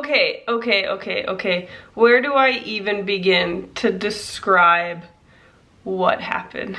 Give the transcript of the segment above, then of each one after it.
Okay. Where do I even begin to describe what happened?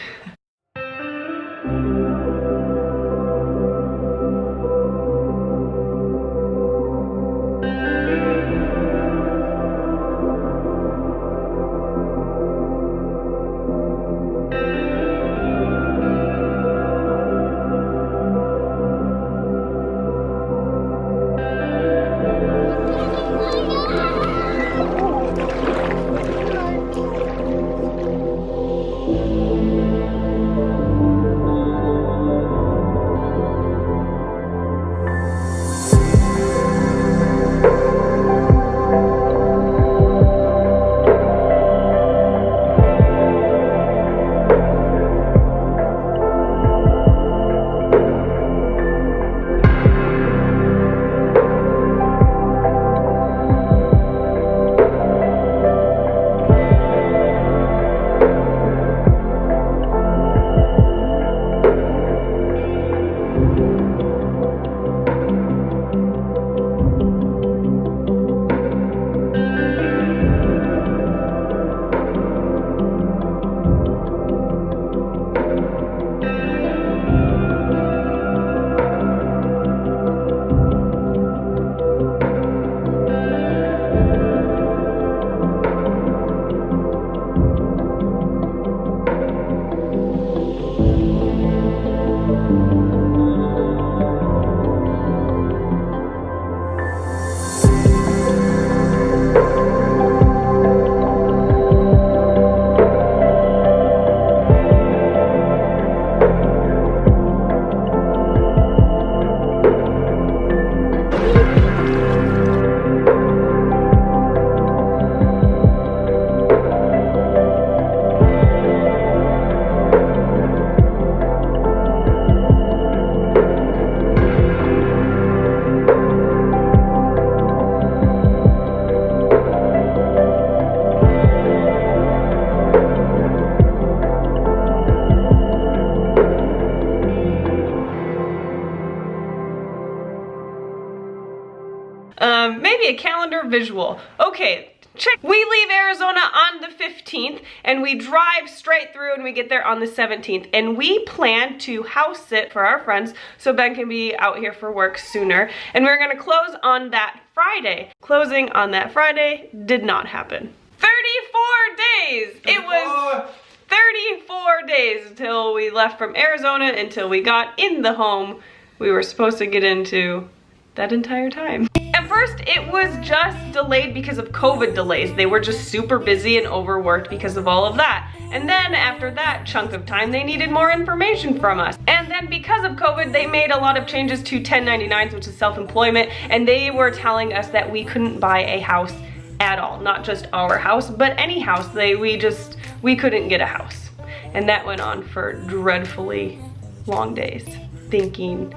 Maybe a calendar visual. Okay, check. We leave Arizona on the 15th and we drive straight through and we get there on the 17th. And we plan to house sit for our friends so Ben can be out here for work sooner. And we're gonna close on that Friday. Closing on that Friday did not happen. 34 days! It was 34 days until we left from Arizona, until we got in the home we were supposed to get into that entire time. At first, it was just delayed because of COVID delays. They were just super busy and overworked because of all of that. And then after that chunk of time, they needed more information from us. And then because of COVID, they made a lot of changes to 1099s, which is self-employment, and they were telling us that we couldn't buy a house at all. Not just our house, but any house. We couldn't get a house. And that went on for dreadfully long days, thinking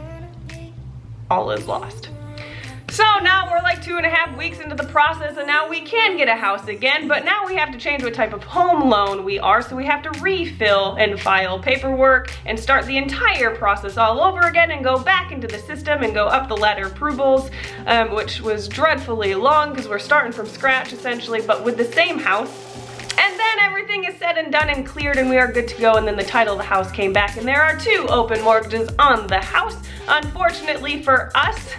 all is lost. So now we're like 2.5 weeks into the process and now we can get a house again, but now we have to change what type of home loan we are, so we have to refill and file paperwork and start the entire process all over again and go back into the system and go up the ladder approvals, which was dreadfully long because we're starting from scratch essentially, but with the same house. And then everything is said and done and cleared and we are good to go, and then the title of the house came back and there are 2 open mortgages on the house. Unfortunately for us,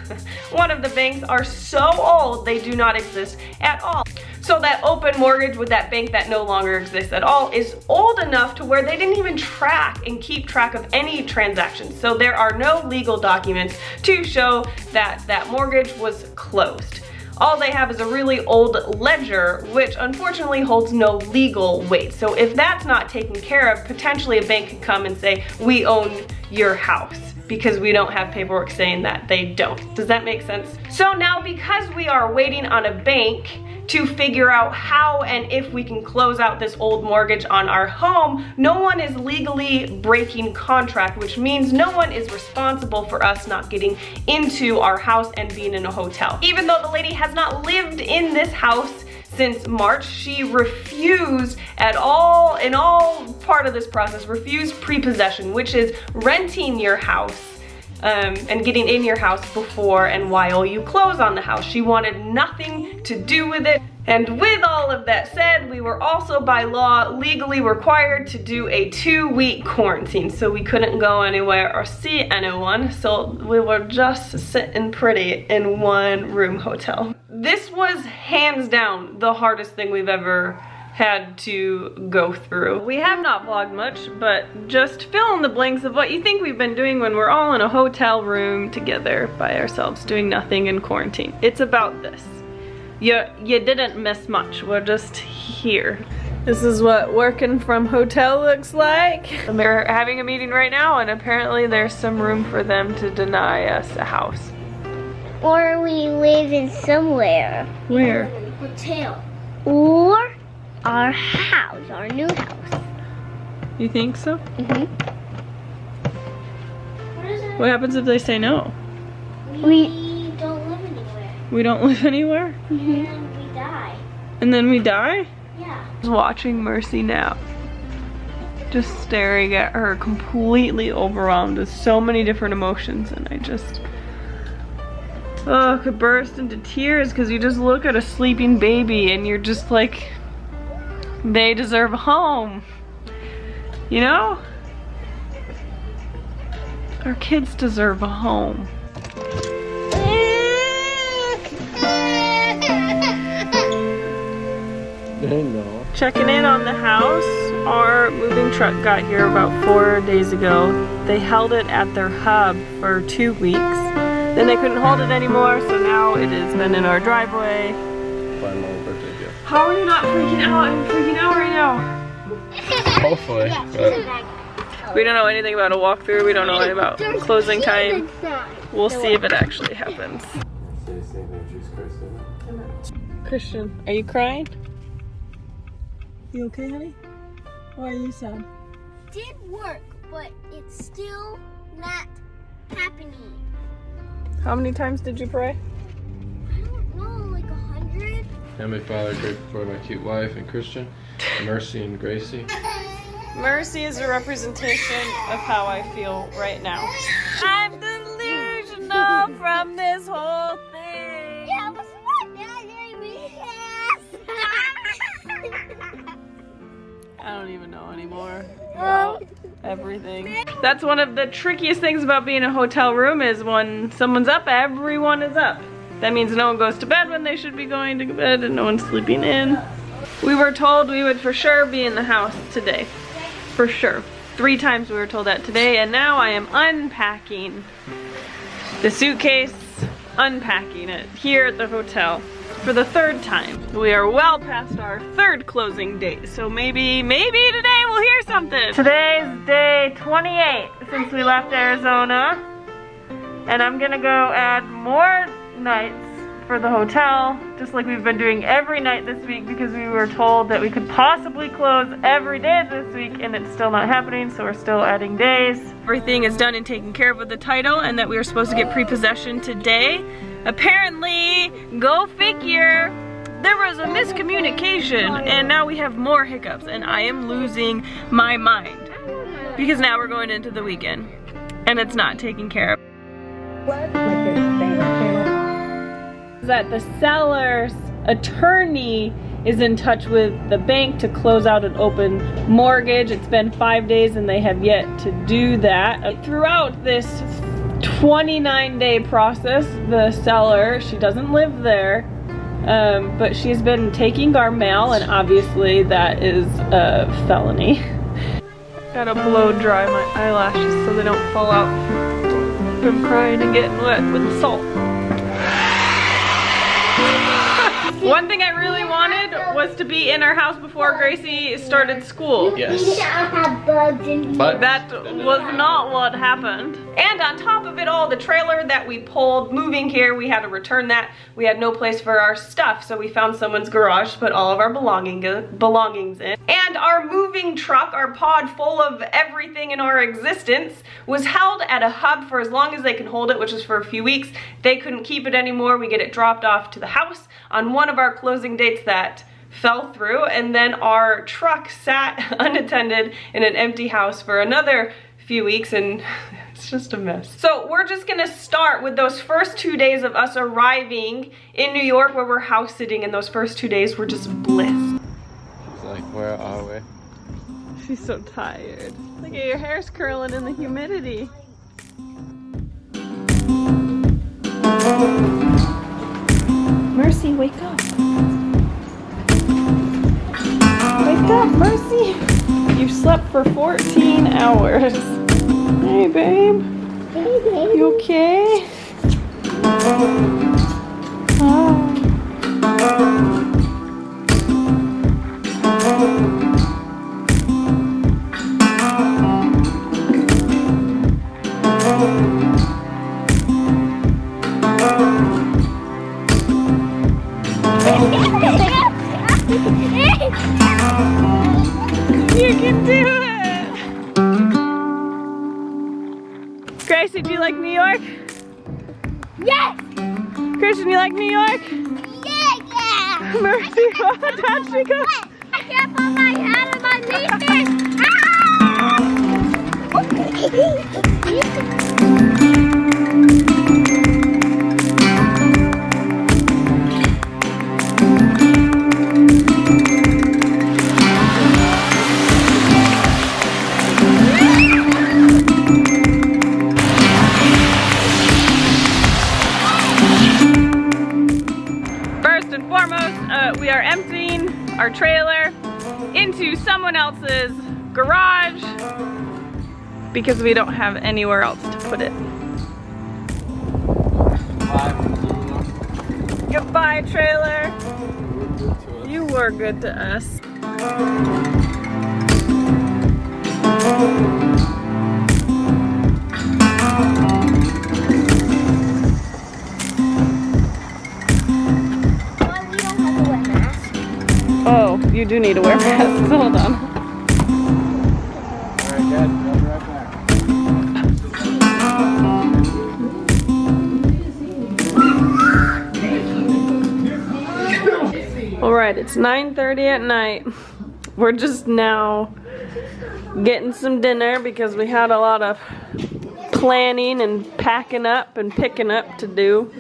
one of the banks are so old they do not exist at all. So that open mortgage with that bank that no longer exists at all is old enough to where they didn't even track and keep track of any transactions. So there are no legal documents to show that that mortgage was closed. All they have is a really old ledger, which unfortunately holds no legal weight. So if that's not taken care of, potentially a bank could come and say, we own your house, because we don't have paperwork saying that they don't. Does that make sense? So now, because we are waiting on a bank to figure out how and if we can close out this old mortgage on our home, no one is legally breaking contract, which means no one is responsible for us not getting into our house and being in a hotel. Even though the lady has not lived in this house since March, she refused in all part of this process, refused prepossession, which is renting your house and getting in your house before and while you close on the house. She wanted nothing to do with it. And with all of that said, we were also by law legally required to do a 2-week quarantine. So we couldn't go anywhere or see anyone. So we were just sitting pretty in one room hotel. This was hands down the hardest thing we've ever had to go through. We have not vlogged much, but just fill in the blanks of what you think we've been doing when we're all in a hotel room together by ourselves doing nothing in quarantine. It's about this. You didn't miss much. We're just here. This is what working from hotel looks like. And they're having a meeting right now, and apparently there's some room for them to deny us a house. Or we live in somewhere. Where? Hotel. Or our house, our new house. You think so? Mm-hmm. What is it? What happens if they say no? We don't live anywhere. We don't live anywhere? Mm-hmm. And we die. And then we die? Yeah. I was watching Mercie now. Just staring at her, completely overwhelmed with so many different emotions, and I just could burst into tears because you just look at a sleeping baby and you're just like, they deserve a home, you know? Our kids deserve a home. No. Checking in on the house. Our moving truck got here about 4 days ago. They held it at their hub for 2 weeks. Then they couldn't hold it anymore, so now it has been in our driveway. Buy my birthday gift. How are you not freaking out? I'm freaking out right now. Hopefully. But We don't know anything about a walkthrough. We don't know anything about closing time. We'll see if it actually happens. Christian, are you crying? You okay, honey? Why are you sad? Did work, but it's still not happening. How many times did you pray? I don't know, like 100? Heavenly Father, grateful for my cute wife and Christian, Mercie and Gracie. Mercy is a representation of how I feel right now. I'm delusional from this whole thing. Yeah, what's my dad gave me? I don't even know anymore about everything. That's one of the trickiest things about being in a hotel room is when someone's up, everyone is up. That means no one goes to bed when they should be going to bed and no one's sleeping in. We were told we would for sure be in the house today. For sure. 3 times we were told that today, and now I am unpacking the suitcase, unpacking it here at the hotel for the 3rd time. We are well past our 3rd closing date, so maybe today we'll hear something. Today's day 28 since we left Arizona, and I'm gonna go add more nights for the hotel, just like we've been doing every night this week, because we were told that we could possibly close every day this week, and it's still not happening, so we're still adding days. Everything is done and taken care of with the title, and that we were supposed to get prepossession today. Apparently, go figure, there was a miscommunication, and now we have more hiccups, and I am losing my mind, because now we're going into the weekend, and it's not taken care of. That the seller's attorney is in touch with the bank to close out an open mortgage. It's been 5 days and they have yet to do that. Throughout this 29-day process, the seller, she doesn't live there, but she's been taking our mail, and obviously that is a felony. Gotta blow dry my eyelashes so they don't fall out from crying and getting wet with salt. One thing I really wanted was to be in our house before Gracie started school. Yes. But that was not what happened. And on top of it all, the trailer that we pulled moving here, we had to return that. We had no place for our stuff, so we found someone's garage to put all of our belongings in. And our moving truck, our pod full of everything in our existence, was held at a hub for as long as they can hold it, which is for a few weeks. They couldn't keep it anymore. We get it dropped off to the house on one of our closing dates that fell through, and then our truck sat unattended in an empty house for another few weeks, and It's just a mess. So we're just gonna start with those first 2 days of us arriving in New York, where we're house sitting, and those first 2 days were just bliss. She's like, where are we? She's so tired. Look at your hair's curling in the humidity. Mercie, wake up. Wake up, Mercie. You slept for 14 hours. Hey, babe. Hey, baby. You okay? Oh. You can do it! Gracie, do you like New York? Yes! Christian, you like New York? Yeah! Mercie, oh, how'd she go? I can't put my head on my knees! First and foremost, we are emptying our trailer into someone else's garage because we don't have anywhere else to put it. Goodbye, trailer. You were good to us. Oh, you do need to wear masks. Hold on. Alright, Dad, I'll be right back. Alright, it's 9:30 at night. We're just now getting some dinner because we had a lot of planning and packing up and picking up to do.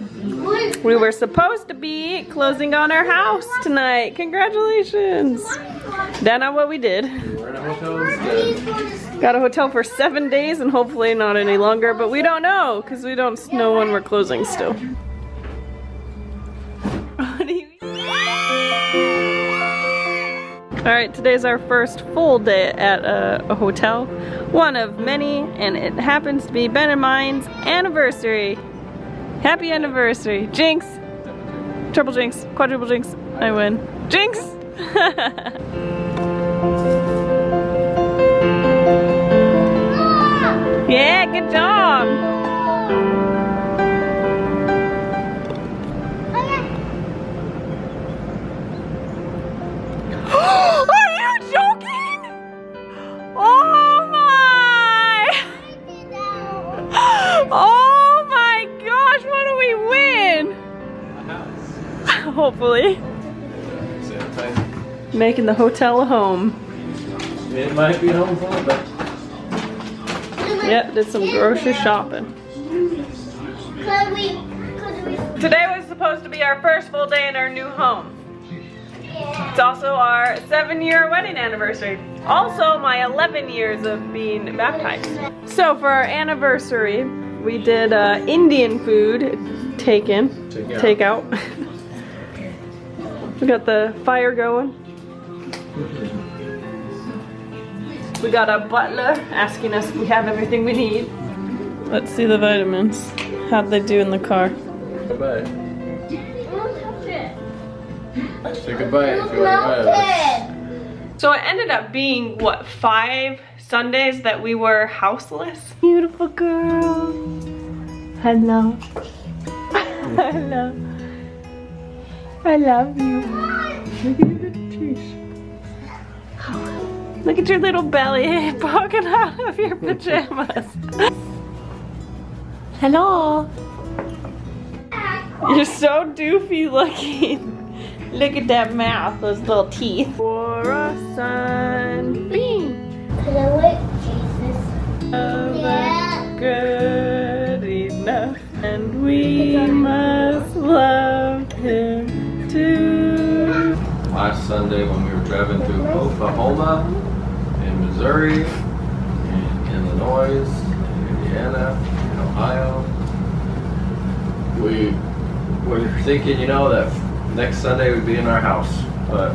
We were supposed to be closing on our house tonight. Congratulations! That's not what we did. We're in a hotel instead. Got a hotel for 7 days and hopefully not any longer, but we don't know because we don't know when we're closing still. Alright, today's our first full day at a hotel. One of many, and it happens to be Ben and mine's anniversary. Happy anniversary. Jinx! Triple jinx, quadruple jinx, I win. Jinx! Yeah, good job! Are you joking? Oh my! Oh my gosh, what do we win? Hopefully. Making the hotel a home. It might be home for but Yep, did some grocery shopping. Today was supposed to be our first full day in our new home. It's also our 7-year wedding anniversary. Also my 11 years of being baptized. So for our anniversary, we did Indian food takeout. We got the fire going. We got a butler asking us if we have everything we need. Let's see the vitamins. How'd they do in the car? goodbye. Say goodbye if you want to. So it ended up being, what, 5 Sundays that we were houseless? Beautiful girl. Hello. Hello. I love you. Look at your teeth. Look at your little belly poking out of your pajamas. Hello. You're so doofy looking. Look at that mouth, those little teeth. For a sunbeam. Hello, Jesus. Yeah. good enough, and we must love him too. Last Sunday when we were driving through Oklahoma, in Missouri, in Illinois, in Indiana, in Ohio, we were thinking, you know, that next Sunday we'd be in our house, but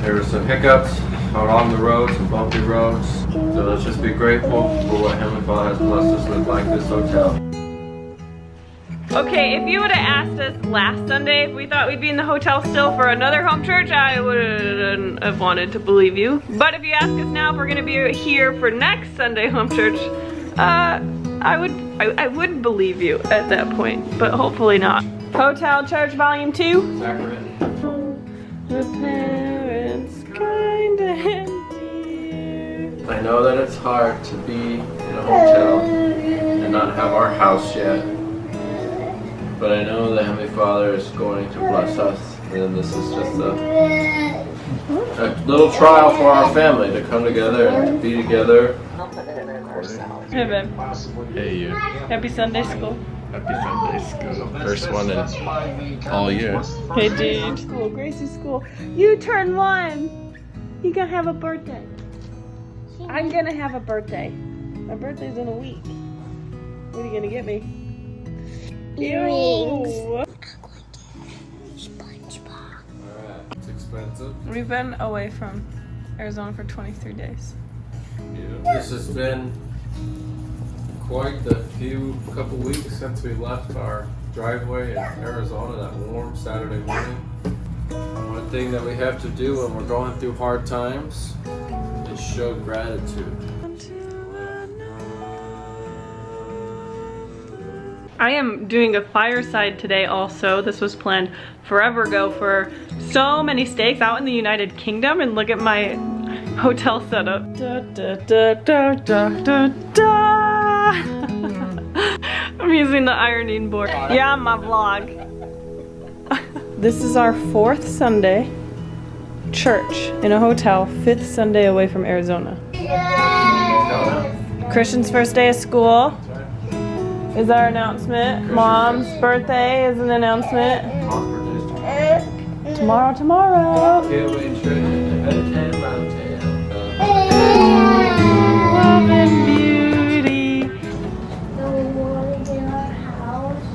there were some hiccups along the road, some bumpy roads. So let's just be grateful for what Heavenly Father has blessed us with, like this hotel. Okay, if you would have asked us last Sunday if we thought we'd be in the hotel still for another home church, I wouldn't have wanted to believe you. But if you ask us now if we're gonna be here for next Sunday home church, I would believe you at that point, but hopefully not. Hotel Church Volume 2. Sacrament. The parents kinda empty. I know that it's hard to be in a hotel and not have our house yet, but I know that Heavenly Father is going to bless us, and this is just a little trial for our family to come together and to be together. Hey, babe. Hey, you. Happy Sunday school. Happy Sunday school. First one in all year. Hey, dude. School, Gracie school. You turn 1. You gonna have a birthday. I'm gonna have a birthday. My birthday's in a week. What are you gonna get me? Earrings. Ew. SpongeBob. Alright, it's expensive. We've been away from Arizona for 23 days. Yeah. This has been quite the couple weeks since we left our driveway in Arizona that warm Saturday morning. One thing that we have to do when we're going through hard times is show gratitude. I am doing a fireside today also. This was planned forever ago for so many steaks out in the United Kingdom, and look at my hotel setup. Da, da, da, da, da, da, da. I'm using the ironing board. Yeah, my vlog. This is our 4th Sunday church in a hotel, 5th Sunday away from Arizona. Christian's first day of school is our announcement. Mom's birthday is an announcement. Tomorrow. Can't wait to Love and beauty. So we want to get our house.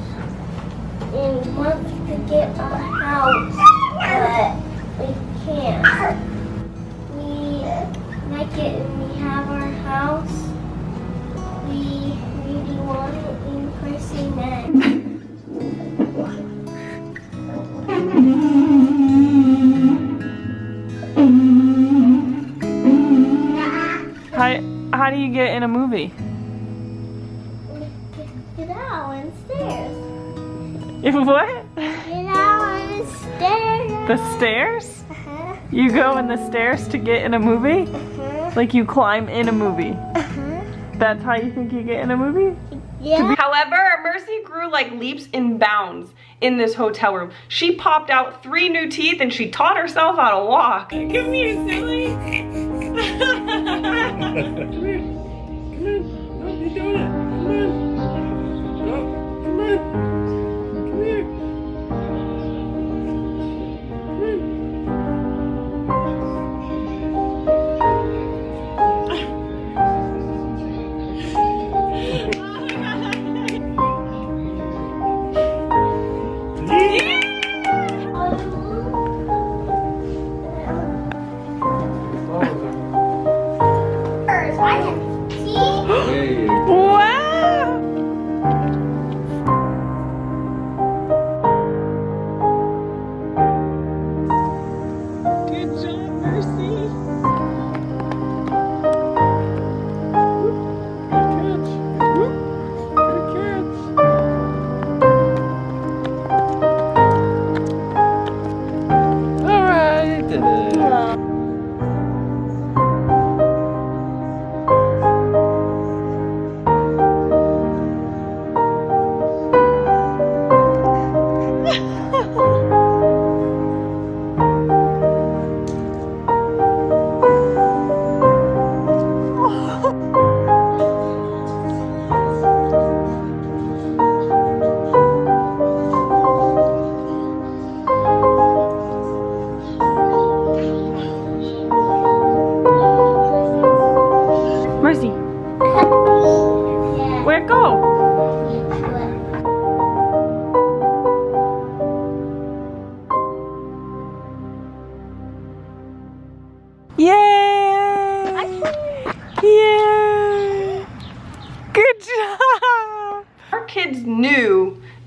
And we want to get our house, but we can't. We like it and we have our house. We really want it in person next. How do you get in a movie? Get out on the stairs. What? Get out on the stairs. The stairs? Uh-huh. You go in the stairs to get in a movie? Uh-huh. Like you climb in a movie? Uh-huh. That's how you think you get in a movie? Yeah. However, Mercie grew like leaps and bounds in this hotel room. She popped out 3 new teeth and she taught herself how to walk. Come here, silly. Come here. Come on. Don't be doing it. Come on. No, come on. Come here.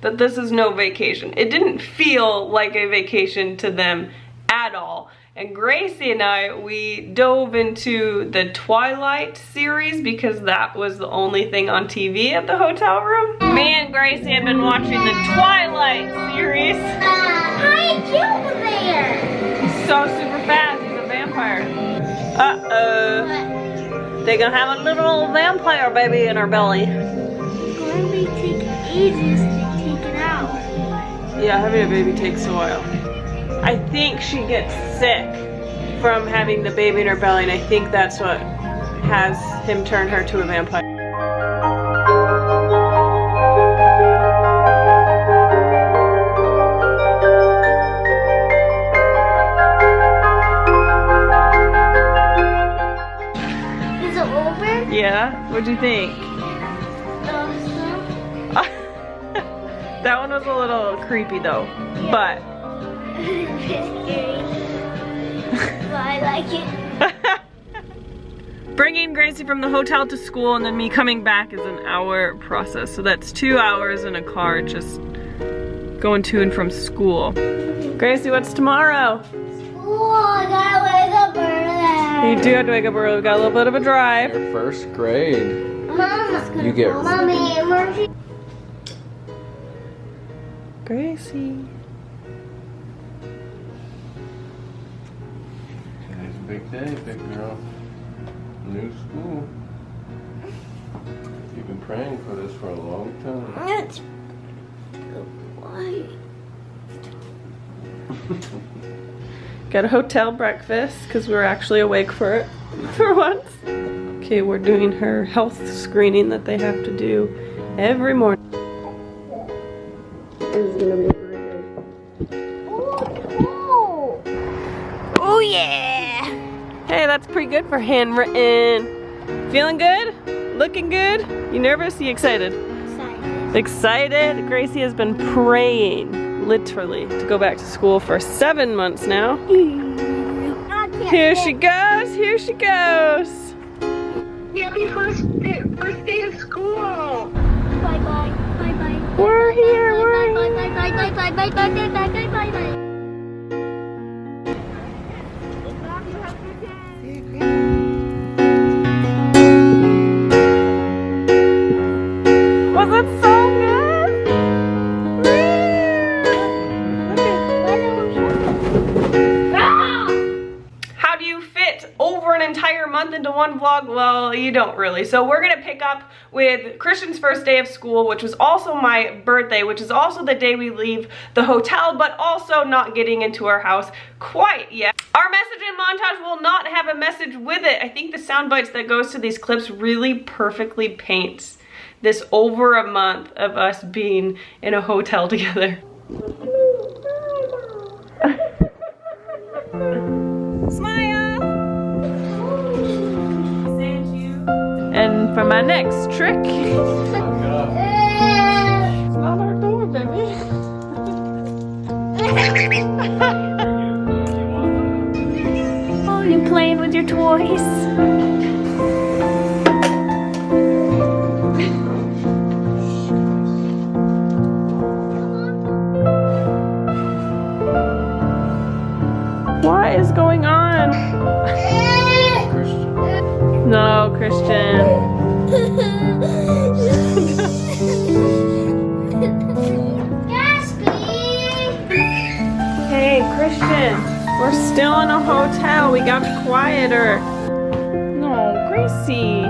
that this is no vacation. It didn't feel like a vacation to them at all. And Gracie and I, we dove into the Twilight series because that was the only thing on TV at the hotel room. Me and Gracie have been watching the Twilight series. Hi, over there. He's so super fast, he's a vampire. Uh-oh. They're gonna have a little vampire baby in her belly. It's going to take ages to take it out. Yeah, having a baby takes a while. I think she gets sick from having the baby in her belly, and I think that's what has him turn her to a vampire. Is it over? Yeah, what'd you think? That one was a little creepy though, but But I like it. bringing Gracie from the hotel to school and then me coming back is an hour process. So that's 2 hours in a car just going to and from school. Gracie, what's tomorrow? School, I gotta wake up early. You do have to wake up early. We got a little bit of a drive. Your first grade. Mama, You get Mommy, Mercie. Gracie. Today's a big day, big girl. New school. You've been praying for this for a long time. It's white. Got a hotel breakfast because we're actually awake for it for once. Okay, we're doing her health screening that they have to do every morning. This is gonna be a great day. Oh, oh yeah. Hey, that's pretty good for handwritten. Feeling good? Looking good? You nervous? You excited? Excited? Gracie has been praying, literally, to go back to school for 7 months now. Here she goes, here she goes. Happy first day of school. Bye bye. Bye bye. We're here, we're here. Bye bye bye bye bye bye bye bye bye bye bye bye. Was it so good? How do you fit over an entire month into one vlog? Well, you don't really. So we're gonna pick up with Christian's first day of school, which was also my birthday, which is also the day we leave the hotel, but also not getting into our house quite yet. Our messaging montage will not have a message with it. I think the sound bites that goes to these clips really perfectly paints this over a month of us being in a hotel together. Smile! And for my next trick, it's not our door, baby. Oh, you playing with your toys? What is going on? Christian. No, Christian. Hey, Christian. We're still in a hotel. We gotta be quieter. No, Gracie.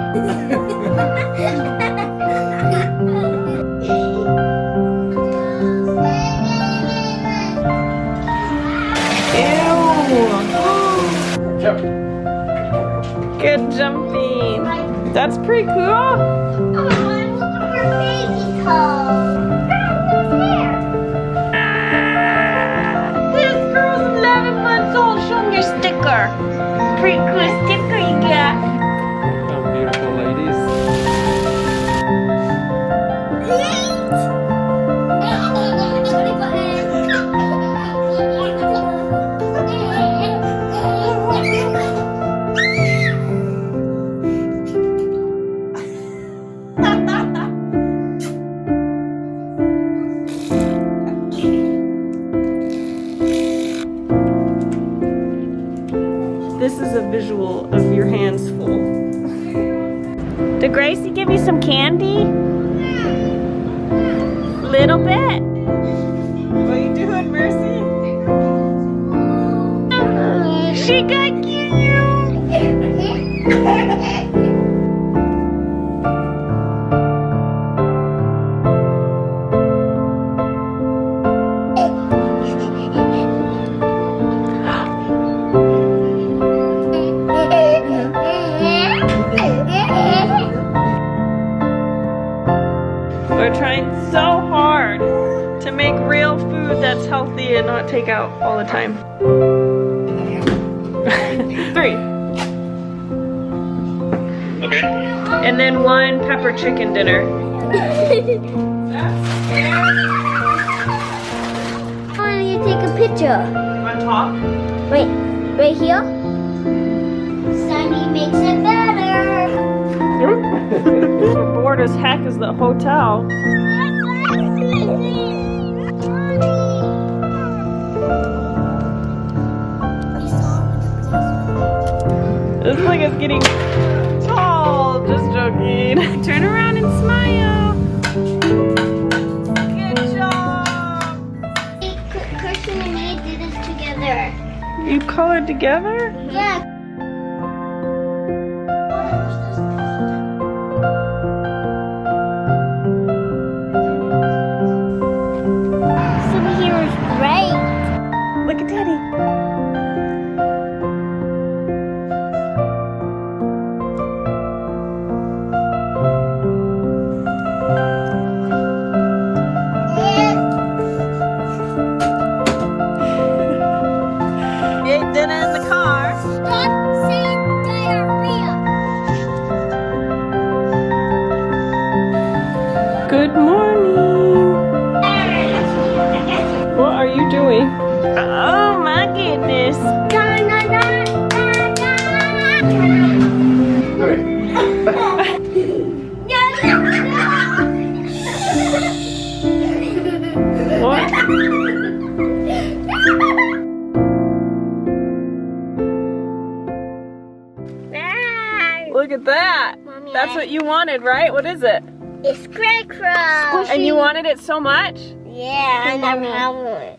Jump. Good jumping. That's pretty cool. Oh, look at her baby toe. This girl's 11 months old. Show me your sticker. Pretty cool sticker you got. How beautiful ladies. this is a visual of your hands full. Did Gracie give you some candy? Little bit. What are you doing, Mercie? She got cute. We're trying so hard to make real food that's healthy and not take out all the time. 3. Okay. And then 1 pepper chicken dinner. I want you to take a picture. On top? Wait, right here? Sunny makes it better. Bored as heck is the hotel. Looks like it's getting tall. Just joking. Turn around and smile. Good job. Christian and me did this together. You colored together? Yeah. Superhero is great. Look at Daddy. Ate dinner in the car. Stop saying diarrhea. Good morning. What are you doing? Oh my goodness. What? Look at that. Mommy, That's what you wanted, right? What is it? It's Scarecrow. And you wanted it so much? Yeah, I never have one.